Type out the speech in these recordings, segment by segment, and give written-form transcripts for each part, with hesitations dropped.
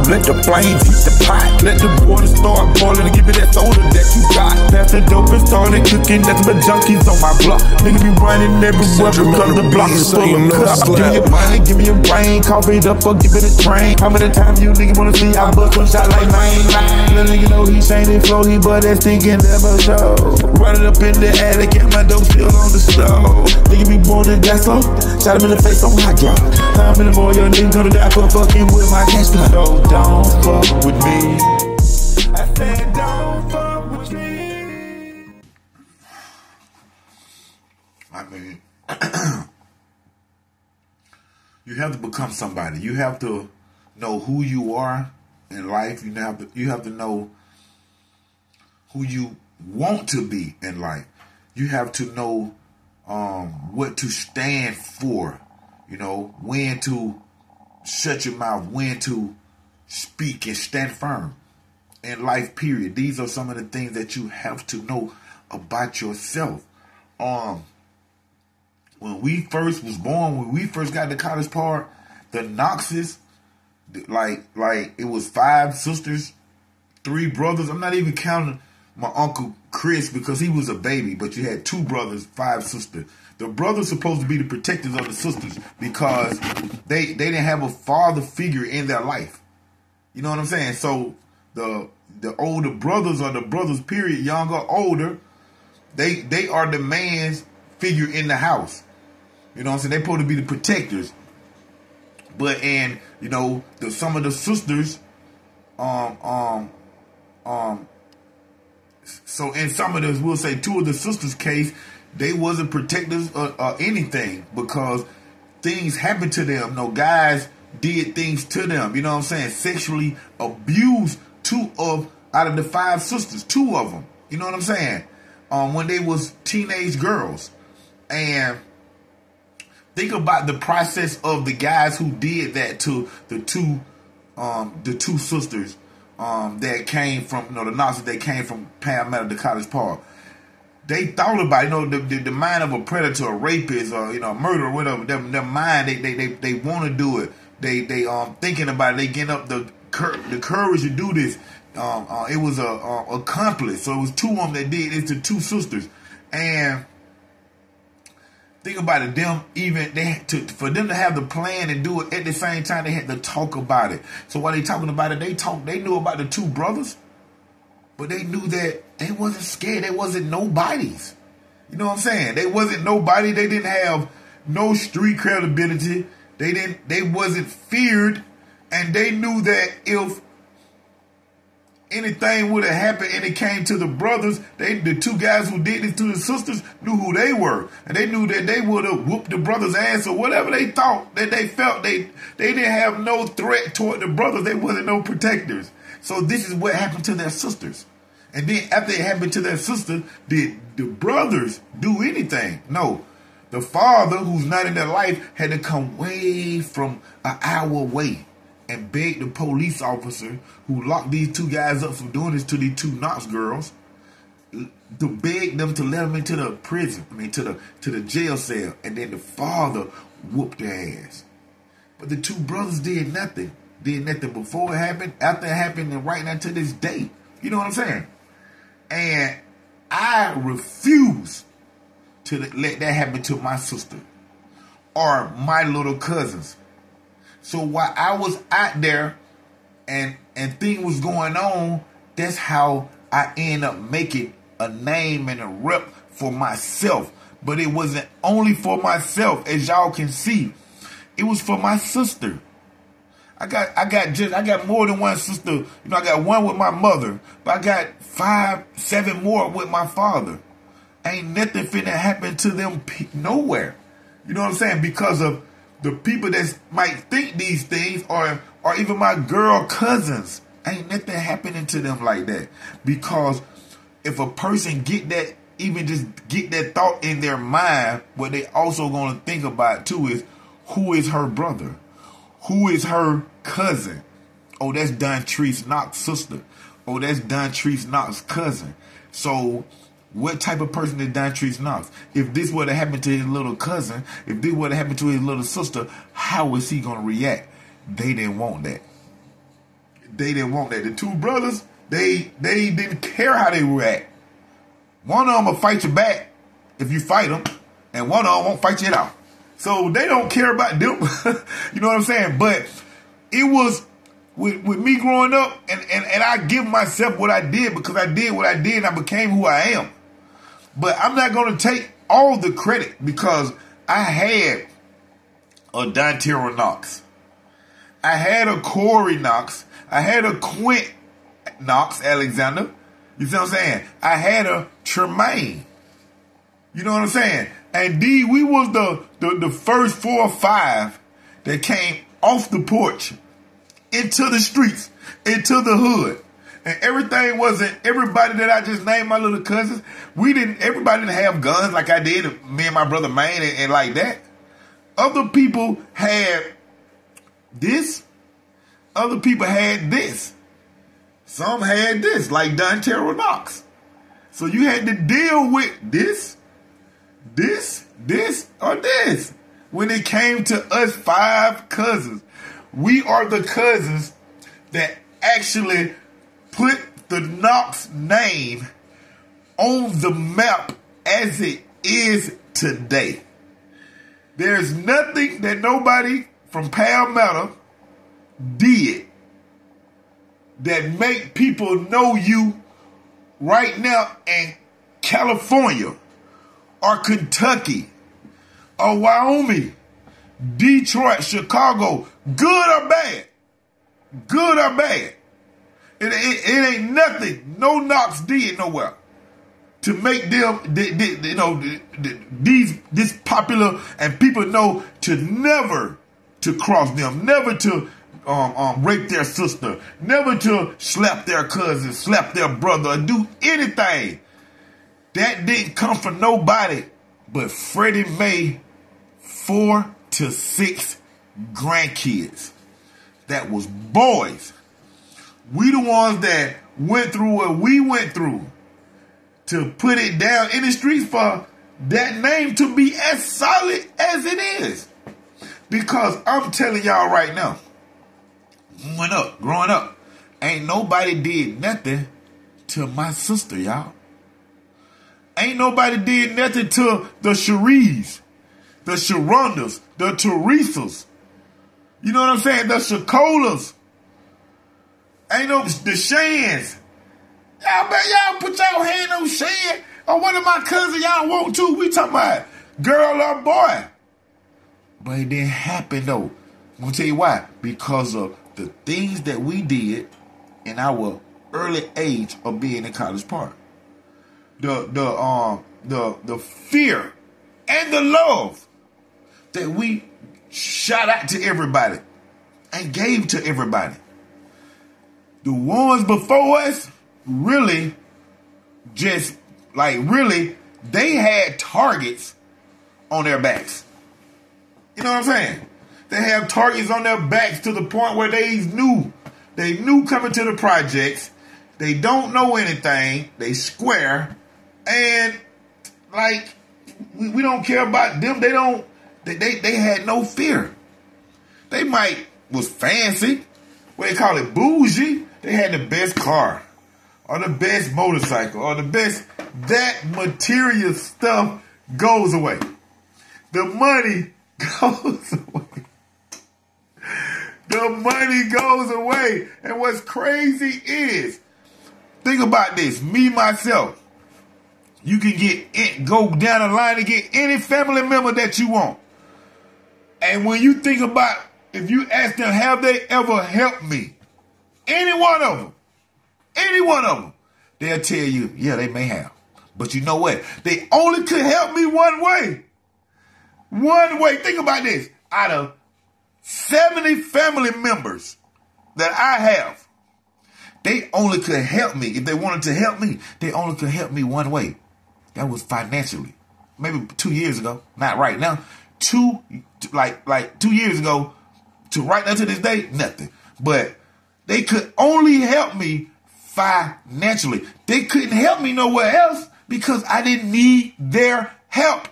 Let the flames heat the pot. Let the water start boiling and give it that soda that you got. Pass the dope and started cooking. Nothing but junkies on my block. Nigga be running everywhere because the block is full of cups. Give me a money, give me a brain. Coffee it up or give it a train. How many times you nigga wanna see I bust one shot like mine? Little nigga know he changing flow, he but that stinking never show. Running up in the attic and my dope still on the stove. Nigga be born in gas slow. Shot him in the face on my drop. How many more young niggas gonna die for fucking with my cash flow? Don't fuck with me. I said don't fuck with me. I mean, you have to become somebody. You have to know who you are in life. You have to know who you want to be in life. You have to know what to stand for. You know, when to shut your mouth, when to speak and stand firm in life, period. These are some of the things that you have to know about yourself. When we first was born, when we first got to College Park, the Knoxes, like it was 5 sisters, 3 brothers. I'm not even counting my Uncle Chris because he was a baby, but you had 2 brothers, 5 sisters. The brothers supposed to be the protectors of the sisters because they didn't have a father figure in their life. You know what I'm saying? So the older brothers, or the brothers period, younger, older, they are the man's figure in the house. You know what I'm saying? They're supposed to be the protectors. But and you know, some of the sisters, so in some of this, we'll say 2 of the sisters' case, they wasn't protectors or anything because things happened to them. No, guys did things to them. You know what I'm saying? Sexually abused 2 out of the 5 sisters, 2 of them. You know what I'm saying? When they was teenage girls. And think about the process of the guys who did that to the two sisters that came from, you know, the Nazis that came from Palmetto to College Park. They thought about, you know, the mind of a predator, a rapist, or, you know, a murderer, whatever. Their mind, they want to do it. They thinking about it. They getting up the courage to do this. It was a accomplice. So it was 2 of them that did it to 2 sisters. And think about it. For them to have the plan and do it at the same time, they had to talk about it. So while they talking about it, they knew about the 2 brothers, but they knew that they wasn't scared. They wasn't nobodies. You know what I'm saying? They wasn't nobody. They didn't have no street credibility. They wasn't feared, and they knew that if anything would have happened and it came to the brothers, the 2 guys who did it to the sisters knew who they were, and they knew that they would have whooped the brothers' ass or whatever they thought that they felt. They didn't have no threat toward the brothers. They wasn't no protectors. So this is what happened to their sisters. And then after it happened to their sister, did the brothers do anything? No. The father, who's not in their life, had to come way from an hour away and beg the police officer who locked these 2 guys up from doing this to these 2 Knox girls, to beg them to let them into the prison, to the jail cell. And then the father whooped their ass. But the 2 brothers did nothing. Did nothing before it happened, after it happened, and right now to this day. You know what I'm saying? And I refuse to let that happen to my sister or my little cousins. So while I was out there and things was going on, that's how I end up making a name and a rep for myself. But it wasn't only for myself, as y'all can see. It was for my sister. I got more than one sister. You know, I got one with my mother, but I got 5, 7 more with my father. Ain't nothing finna happen to them nowhere. You know what I'm saying? Because of the people that might think these things, or even my girl cousins. Ain't nothing happening to them like that. Because if a person get that, even just get that thought in their mind, what they also gonna think about too is, who is her brother? Who is her cousin? Oh, that's Don Treese Knox' sister. oh, that's Dontrese Knox's cousin. So what type of person is Dontrese Knox? If this would have happened to his little cousin, if this would have happened to his little sister, how was he going to react? They didn't want that. They didn't want that. The two brothers, they didn't care how they react. One of them will fight you back if you fight them, and one of them won't fight you at all. So they don't care about them. You know what I'm saying? But it was with me growing up, and I give myself what I did because I did what I did and I became who I am. But I'm not going to take all the credit because I had a Donterra Knox. I had a Corey Knox. I had a Quint Knox Alexander. You see what I'm saying? I had a Tremaine. You know what I'm saying? And we was the first 4 or 5 that came off the porch into the streets, into the hood. And everything wasn't, everybody that I just named, my little cousins, everybody didn't have guns like I did, me and my brother Maine and like that. Other people had this. Other people had this. Some had this, like Donterra Knox. So you had to deal with this, or this. When it came to us 5 cousins, we are the cousins that actually put the Knox name on the map as it is today. There's nothing that nobody from Palmetto did that make people know you right now in California or Kentucky or Wyoming, Detroit, Chicago, good or bad. Good or bad. It ain't nothing no Knox did nowhere to make them, this popular, and people know to never to cross them, never to rape their sister, never to slap their cousin, slap their brother, or do anything. That didn't come from nobody but Freddie Mae 4 to 6 grandkids. That was boys. We the ones that went through what we went through to put it down in the streets for that name to be as solid as it is. Because I'm telling y'all right now, growing up, ain't nobody did nothing to my sister, y'all. Ain't nobody did nothing to the Cheries, the Sharondas, the Teresas. You know what I'm saying? The Shakolas. Ain't no the Shans. Y'all bet y'all put y'all hand on Shan or one of my cousins y'all want to. We talking about girl or boy. But it didn't happen though. I'm gonna tell you why. Because of the things that we did in our early age of being in College Park. The fear and the love that we shot out to everybody and gave to everybody. The ones before us really they had targets on their backs. You know what I'm saying? They have targets on their backs to the point where they knew coming to the projects, they don't know anything, they square, and like we don't care about them. They had no fear. They was fancy, what they call it, bougie. They had the best car or the best motorcycle or the best, that material stuff goes away. The money goes away. The money goes away. And what's crazy is, think about this, me, myself, you can go down the line and get any family member that you want. And when you think about, if you ask them, have they ever helped me? Any one of them, they'll tell you, yeah, they may have. But you know what? They only could help me one way. One way. Think about this. Out of 70 family members that I have, they only could help me. If they wanted to help me, they only could help me one way. That was financially. Maybe 2 years ago. Not right now. 2 years ago to right now to this day, nothing. But they could only help me financially. They couldn't help me nowhere else because I didn't need their help.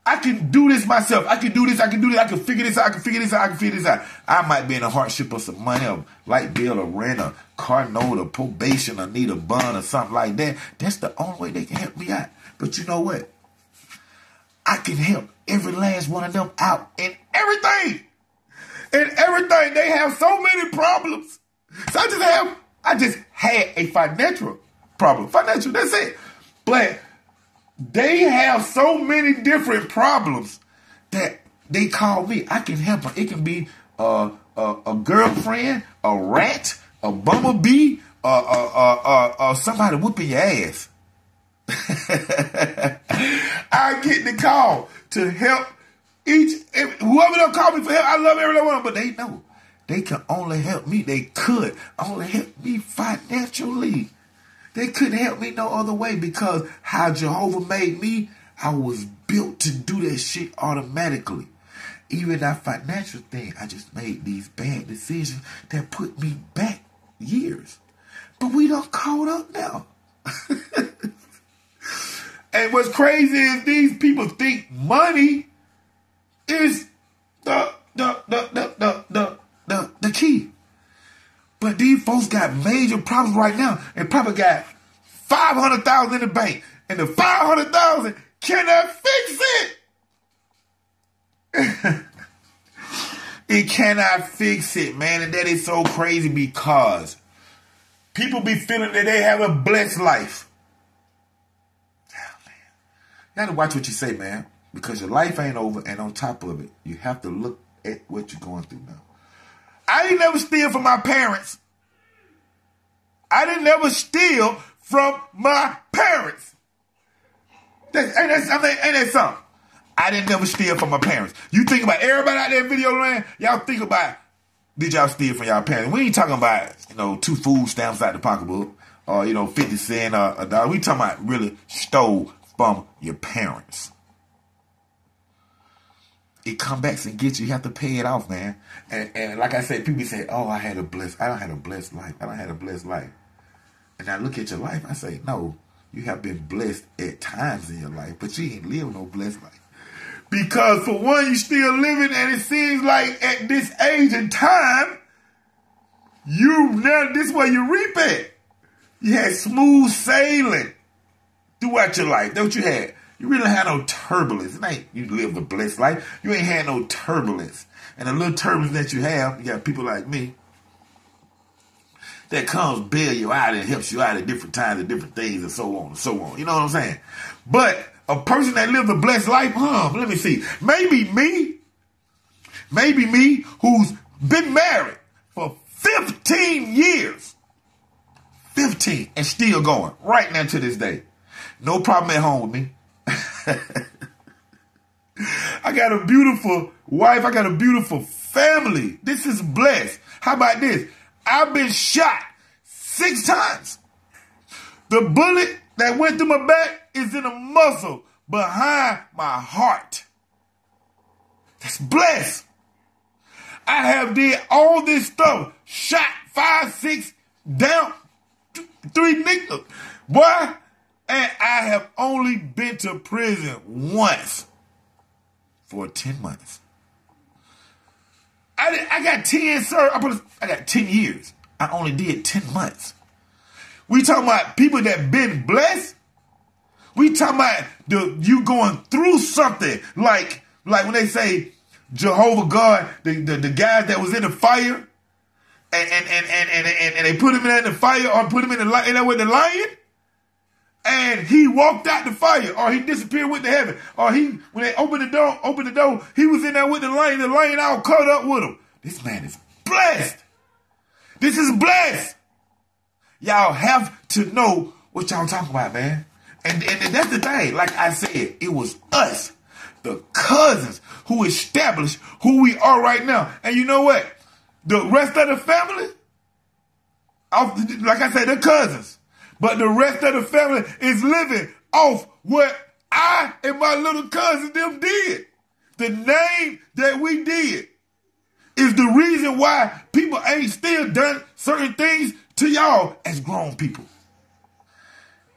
I can do this myself. I can do this. I can do this. I can figure this out. I can figure this out. I can figure this out. I might be in a hardship or some money, or light bill, or rent, or car note, or probation, or need a bond, or something like that. That's the only way they can help me out. But you know what? I can help every last one of them out in everything. In everything. They have so many problems. So I just had a financial problem. Financial, that's it. But they have so many different problems that they call me. I can help them. It can be a girlfriend, a rat, a bumblebee, somebody whooping your ass. I get the call to help whoever they'll call me for help. I love every one, but they know they can only help me. They could only help me financially. They couldn't help me no other way because how Jehovah made me, I was built to do that shit automatically. Even that financial thing, I just made these bad decisions that put me back years. But we done caught up now. And what's crazy is these people think money is the key. But these folks got major problems right now and probably got $500,000 in the bank. And the $500,000 cannot fix it. It cannot fix it, man. And that is so crazy because people be feeling that they have a blessed life. You have to watch what you say, man, because your life ain't over, and on top of it, you have to look at what you're going through now. I ain't never steal from my parents. I didn't never steal from my parents. Ain't that something? I didn't never steal from my parents. You think about everybody out there in video land, y'all think about, did y'all steal from y'all parents? We ain't talking about, 2 food stamps out the pocketbook or, 50 cents or a dollar. We talking about really stole from your parents. It come back and get you. You have to pay it off, man. And like I said, people say, oh, I don't have a blessed life. I don't have a blessed life. And I look at your life, I say, no, you have been blessed at times in your life, but you ain't lived no blessed life. Because for one, you still living, and it seems like at this age and time, this is where you reap it. You had smooth sailing throughout your life. That's what you had. You really had no turbulence. It ain't you live a blessed life. You ain't had no turbulence. And the little turbulence that you have, you got people like me that comes bail you out and helps you out at different times and different things and so on and so on. You know what I'm saying? But a person that lives a blessed life, let me see. Maybe me who's been married for 15 years. 15 and still going right now to this day. No problem at home with me. I got a beautiful wife. I got a beautiful family. This is blessed. How about this? I've been shot 6 times. The bullet that went through my back is in a muscle behind my heart. That's blessed. I have did all this stuff. Shot 5, 6, down 3 niggas. Boy, and I have only been to prison once for 10 months. I got 10, sir. I got 10 years. I only did 10 months. We talking about people that been blessed. We talking about you going through something like when they say Jehovah God, the guy that was in the fire, and they put him in the fire or put him in with the lion. And he walked out the fire, or he disappeared with the heaven, or when they opened the door, he was in there with the lion all caught up with him. This man is blessed. This is blessed. Y'all have to know what y'all talking about, man. And that's the thing. Like I said, it was us, the cousins, who established who we are right now. And you know what? The rest of the family, like I said, they're cousins. But the rest of the family is living off what I and my little cousin them did. The name that we did is the reason why people ain't still done certain things to y'all as grown people.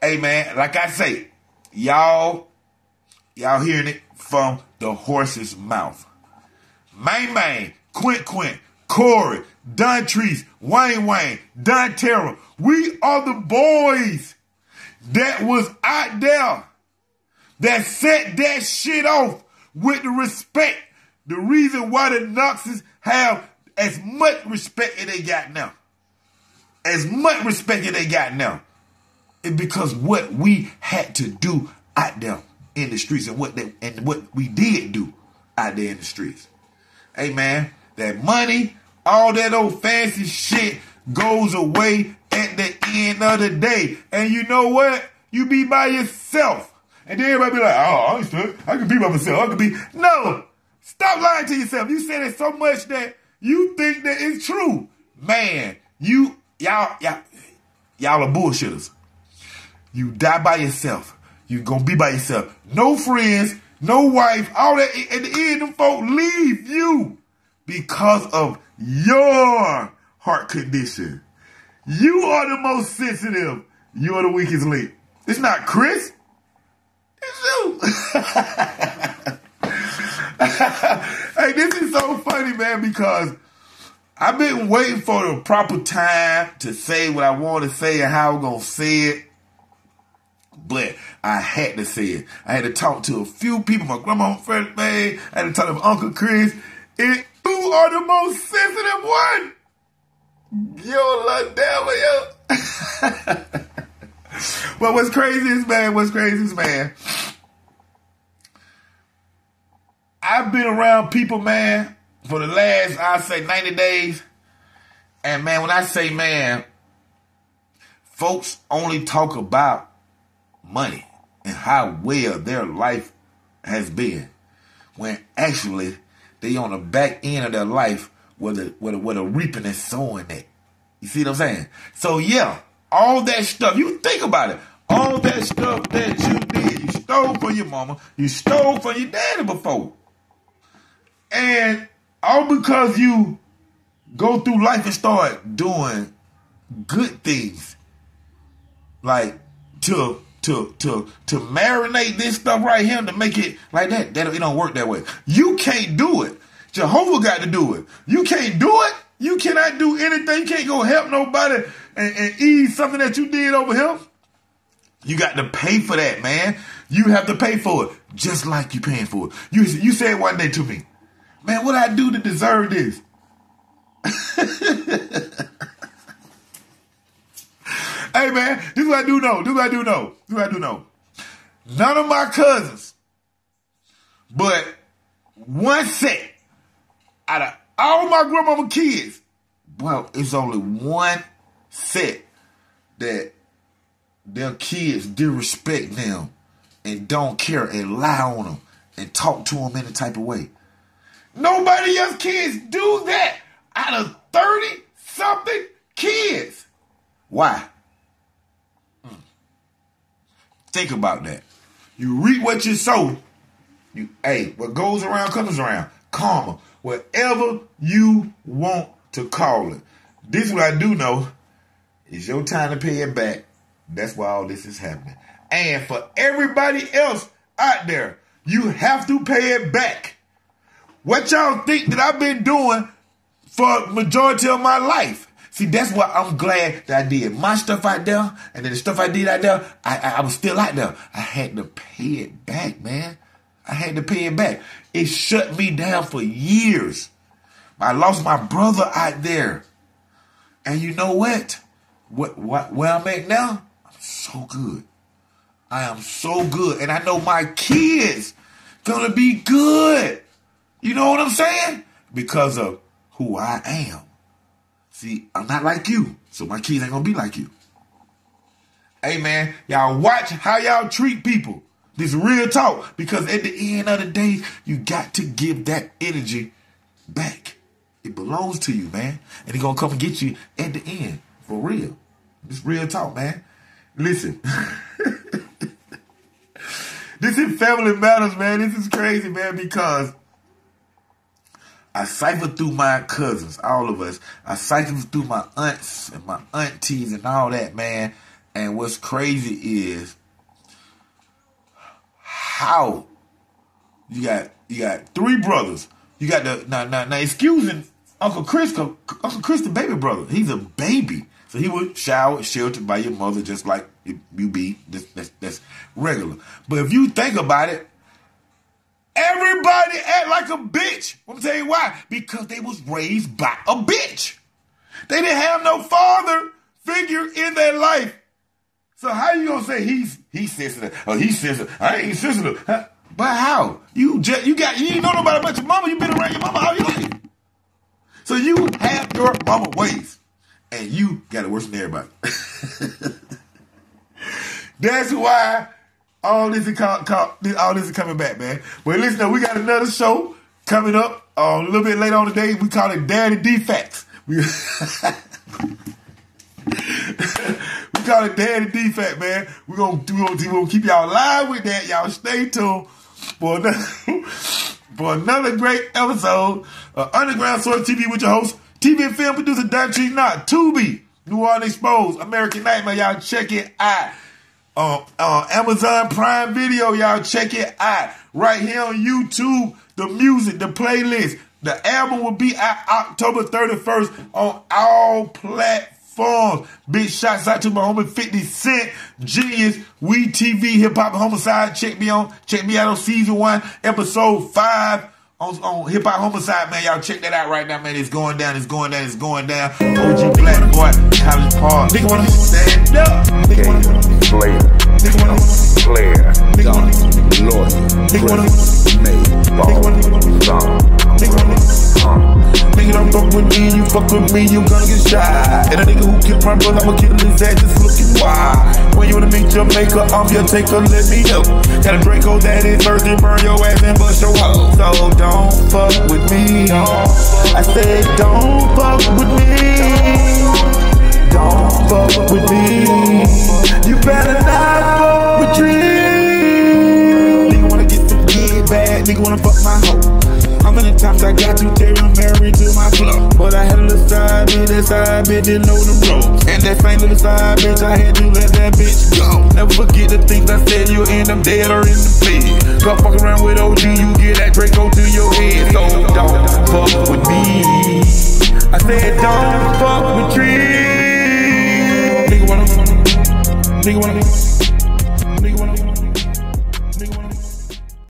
Hey, man, like I say, y'all hearing it from the horse's mouth. Man, Quint, Corey, Don Treese, Wayne, Don Terrell. We are the boys that was out there that set that shit off with the respect. The reason why the Knoxes have as much respect as they got now. As much respect as they got now. It's because what we had to do out there in the streets and what we did do out there in the streets. Hey, man, that money, all that old fancy shit goes away at the end of the day. And you know what? You be by yourself. And then everybody be like, oh, I can be by myself. No, stop lying to yourself. You said it so much that you think that it's true. Man, y'all are bullshitters. You die by yourself. You gonna be by yourself. No friends, no wife, all that. At the end, them folk leave you because of your heart condition. You are the most sensitive. You are the weakest link. It's not Chris. It's you. Hey, this is so funny, man, because I've been waiting for the proper time to say what I want to say and how I'm going to say it. But I had to say it. I had to talk to a few people. My grandma first man. I had to talk to Uncle Chris. And you are the most sensitive one. Yo, little devil, yo. But what's crazy is, man, I've been around people, man, for the last, I'd say 90 days. And, man, when I say, man, folks only talk about money and how well their life has been, when actually they on the back end of their life where the reaping and sowing at. You see what I'm saying? So yeah, all that stuff, you think about it, all that stuff that you did, you stole from your mama, you stole from your daddy before. And all because you go through life and start doing good things, like to marinate this stuff right here to make it like that. It don't work that way. You can't do it. Jehovah got to do it. You can't do it. You cannot do anything. You can't go help nobody and ease something that you did over here. You got to pay for that, man. You have to pay for it, just like you paying for it. You said one day to me, man, what I do to deserve this? Hey, man, this is what I do know. None of my cousins, but one set out of all my grandmama kids, well, it's only one set that their kids disrespect them and don't care and lie on them and talk to them any type of way. Nobody else kids do that out of 30-something kids. Why? Think about that. You reap what you sow. What goes around comes around. Karma. Whatever you want to call it. This is what I do know. It's your time to pay it back. That's why all this is happening. And for everybody else out there, you have to pay it back. What y'all think that I've been doing for majority of my life? See, that's why I'm glad that I did my stuff out there, and then the stuff I did out there, I was still out there. I had to pay it back, man. I had to pay it back. It shut me down for years. I lost my brother out there. And you know what? Where I'm at now, I'm so good. I am so good. And I know my kids gonna be good. You know what I'm saying? Because of who I am. See, I'm not like you, so my kids ain't gonna be like you. Hey, man, y'all watch how y'all treat people. This real talk, because at the end of the day, you got to give that energy back. It belongs to you, man. And it's gonna come and get you at the end, for real. This real talk, man. Listen. This is Family Matters, man. This is crazy, man, because I cipher through my cousins, all of us. I cipher through my aunts and my aunties and all that, man. And what's crazy is how you got 3 brothers. You got the now excusing Uncle Chris the baby brother. He's a baby. So he was showered, sheltered by your mother just like you be. That's regular. But if you think about it, everybody act like a bitch. I'm gonna tell you why. Because they was raised by a bitch. They didn't have no father figure in their life. So how you gonna say he's sensitive? Oh, he's sensitive. I ain't sensitive. Huh? But how? You ain't know nobody about your mama. You been around your mama all your life. So you have your mama ways. And you got it worse than everybody. That's why all this is coming back, man. But listen, we got another show coming up a little bit later on today. We call it Daddy Defects. We call it Daddy Defect, man. We're gonna keep y'all live with that. Y'all stay tuned for another great episode of Underground Source TV with your host, TV and film producer Don Tree Knott, Tubi, New Orleans Exposed, American Nightmare. Y'all check it out. Amazon Prime Video, y'all check it out. Right here on YouTube, the music, the playlist. The album will be out October 31st on all platforms. Big shouts out to my homie 50 Cent, Genius, We TV, Hip Hop Homicide. Check me out on season 1, episode 5 on Hip Hop Homicide, man. Y'all check that out right now, man. It's going down. OG Black Bart, College Park. Nigga wanna stand up. Nigga wanna player. Nigga wanna player. Nigga wanna lawyer. Nigga wanna made ball. Nigga don't fuck with me, you fuck with me, you gonna get shot. And a nigga who killed my brother, I'ma kill his ass just looking wild. When you wanna meet your maker, I'm your taker, let me know. Got a Draco that is first and burn your ass and bust your hoe. So don't fuck with me. I said don't fuck with me. Don't fuck with me. You better not fuck with me. Nigga wanna get some good bad, nigga wanna fuck my hoe. How many times I got to tell you married to my flow? But I had a little side bitch, that side bitch didn't know the ropes. And that same little side bitch, I had to let that bitch go. Never forget the things I said, you'll end up dead or in the bed. Go fuck around with OG, you get that Draco to your head. So don't fuck with me. I said don't fuck with me. Nigga wanna